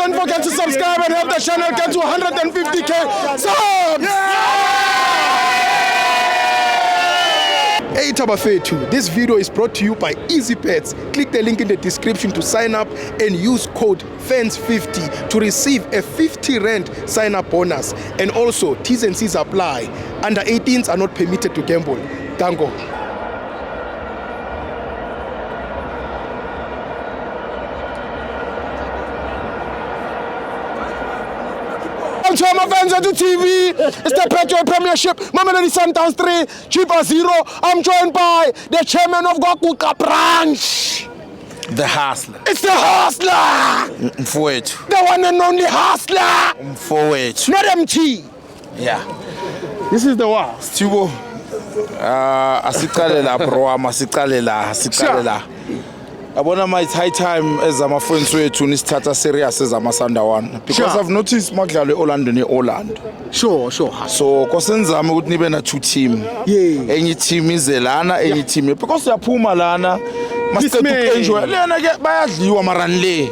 don't forget to subscribe and help the channel get to 150k subs. Hey Tabafetu, this video is brought to you by EasyPets. Click the link in the description to sign up and use code FANS50 to receive a 50 Rand sign-up bonus. And also, T's and C's apply. Under 18s are not permitted to gamble. Tango. My fans on the TV, it's the Petro Premiership, Mamelodi Sundowns 3, Chipa 0. I'm joined by the chairman of Gwakuka branch. The hustler. It's the hustler. Mfowethu. The one and only hustler. Mfowethu. Not MT. Yeah. This is the one. Sithubo. Asiqale la bro, asiqale la. Abona ma, it's high time as amafowethu wethu nisithatha serious as amaSunderwan because I've noticed makudlalo eOrlando neOrlando. Sure. So kosenzama ukuthi nibe na two team. Yeah. Enye team izelana, enye team because siyaphuma lana. Masiqeda enjoy. Lena ke bayadliwa maranle.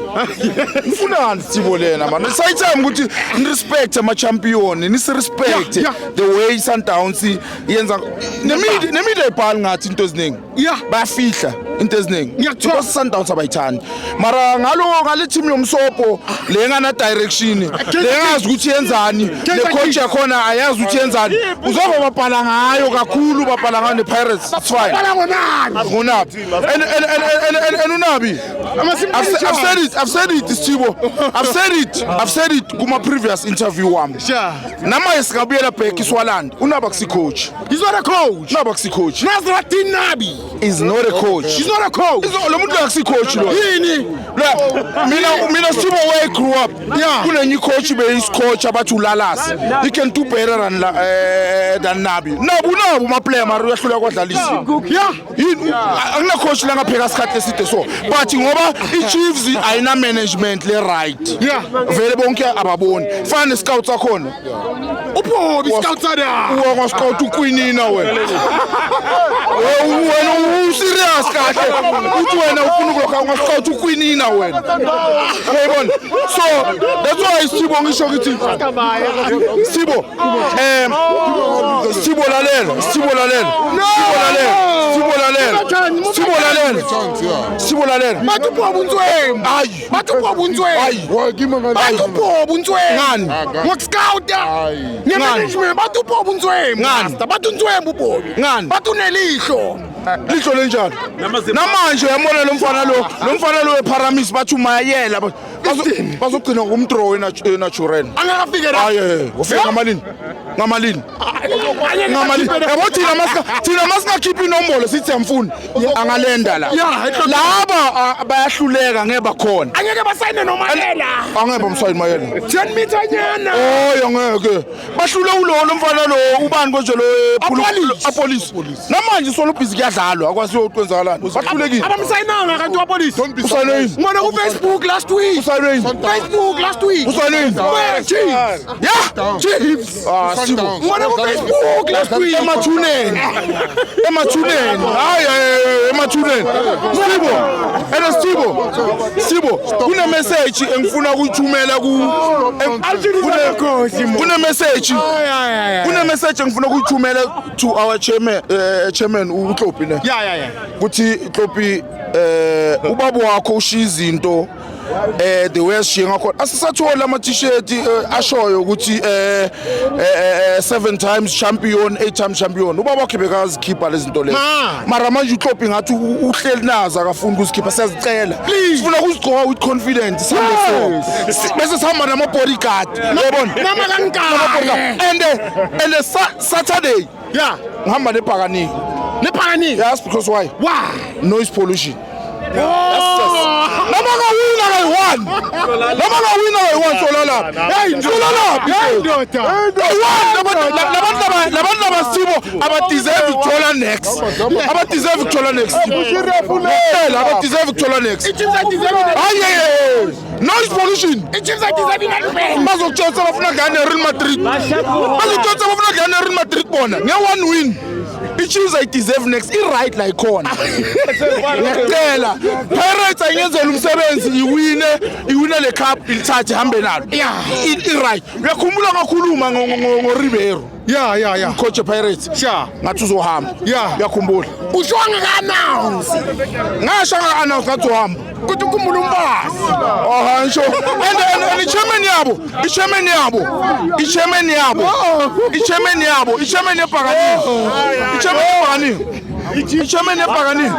Ufunani Sithubo lena man. It's high time ukuthi ni respect ama champion, ni respect the way Sundowns yenza nemida ibhali ngathi into eziningi. Yeah. Bayafihla into eziningi. Ngiyakuthola Sundowns abayithandi mara ngale team yomsopo le ngana direction le ngazi ukuthi yenzani le coach yakhona ayazi ukuthi yenzani uzoba babhala ngayo kakhulu babhala ngane the Pirates. That's fine ngonabi and unabi I've said it Sithubo I've said it kuma previous interview wami nama esikabuyela back iSwaland unaba kusi coach. He's not a coach. Unaba kusi coach. Nazratin Nabi is not a coach. He's not a coach. Lo muntu akusi coach lo. Yini? Mina Sithubo where I grew up. Kunenye coach is coach abathi ulalas. He can do better than Nabi. Nabu ma player mara uyahlula kwadlalisa. Akuna coach la ngapheka isikhathi eside so. But ngoba iChiefs ayina management le right. Vele bonke ababoni. Fana scouts akhona. Upho scouts ada. Uwa scout ukwinina wena. Wena serious kahle. Uthi wena ufuna ukulokha ngascout ukwinina wena. Uyayibona? So that's why Sithubo ngisho ukuthi Sithubo lalela. Matupho bunzwemi. Hayi. Matupho bunzwemi. Matupho bunzwemi. Ngani? Ngokuscouta. Ngemanagement batupho bunzwemi. Master batunzwemi ubobi. Ngani? Batunelihlo. Lihlo lenjani? Namanje uyamona lo mfana lo eParamis bathi umayela bazogcina ngomdraw eNatural. Angakafike la. Hayi, ufika ngamalini. Yabo thina masikakhipha inombolo sithi yamfuni angalenda la. Laba bayahluleka ngeke bakhona. Angeke basayine noMayela. Angeke bamsayine Mayela. 10 meter nyana. Oh ngeke. Bahlule lo mfana lo ubani konje lo apolice. Namanje solo busy kuyadlalwa akwaziyo ukwenzakalani. Bahlulekile. Abamsayinanga kanti wapolice. Usayine. Ngona ku Facebook last week. Facebook last week. Usayine. Chiefs. Yeah. Chiefs. Sithubo. Ngona ku Facebook last week. Emathuneni. Hayi emathuneni. Sithubo. Kune message engifuna ukuyithumela kune message. Kune message engifuna ukuyithumela to our chairman uKlophi ne. Yeah. Kuthi Klophi ubaba wakho ushiya izinto the way ashiya ngakhona asisathola ama t-shirt ashoyo ukuthi 7 times champion 8 times champion ubaba wakhe bekazikhipha lezi zinto lezi mara manje uKlophi ngathi uhleli nazo akafuni ukuzikhipha siyazicela sifuna ukuzigcoka with confidence Sunday for bese sihamba nama bodyguard uyabona nama kankani and Saturday ngihamba nePhakani. Yes, because why? Noise pollution. Lama ka wina I want Solala. Labantu abasithibo abadeserve ukuthola next. Abadeserve ukuthola next. Abadeserve ukuthola next. Noise pollution. Bazokutshela bafuna ngane Real Madrid. Bona. Nge one win. iChiefs ayideserve next i-right la ikhona ngiyacela Pirates ayenzela umsebenzi iwine le cup ilithathe hambe nalo i-right uyakhumbula ngakhuluma ngoRibero Yeah. coach Pirates Sure. ngathi uzohamba uyakhumbula Ushonga ka-announce. ngasho nga-announce ngathi uzohamba Kuthi ukhumbula umpasi. ngisho and i-chairman yebhakanini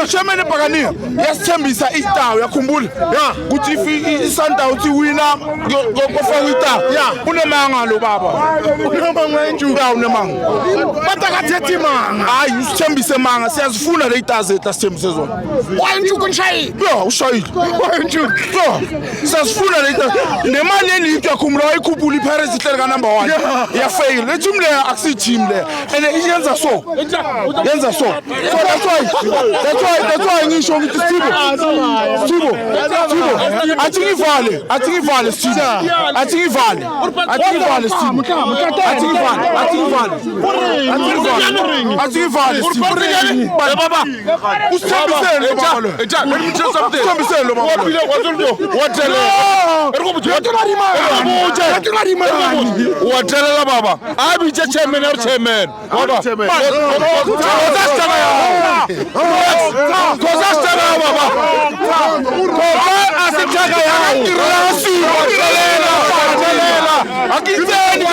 ichairman yebhakanini yasithembisa itawu yakhumbula ukuthi i-Sundowns iwina kofaka itawu unemanga lo baba unemanga Batakathethi manga. hayi usithembise manga siyazifuna le itawu zethu asithembise zona Wayinjuku nishayile. ushayile Wayinjuku. sasifuna le nemali elithi yakhumbula wayikhuphula iPirates ihleli ka number 1 yafail le team le akusi team le and yenza so that's why ngisho ngithi Sibo athi ngivale Sibo athi ngivale baba usithembisele Watelela baba abiche chairman or chairman baba akiteni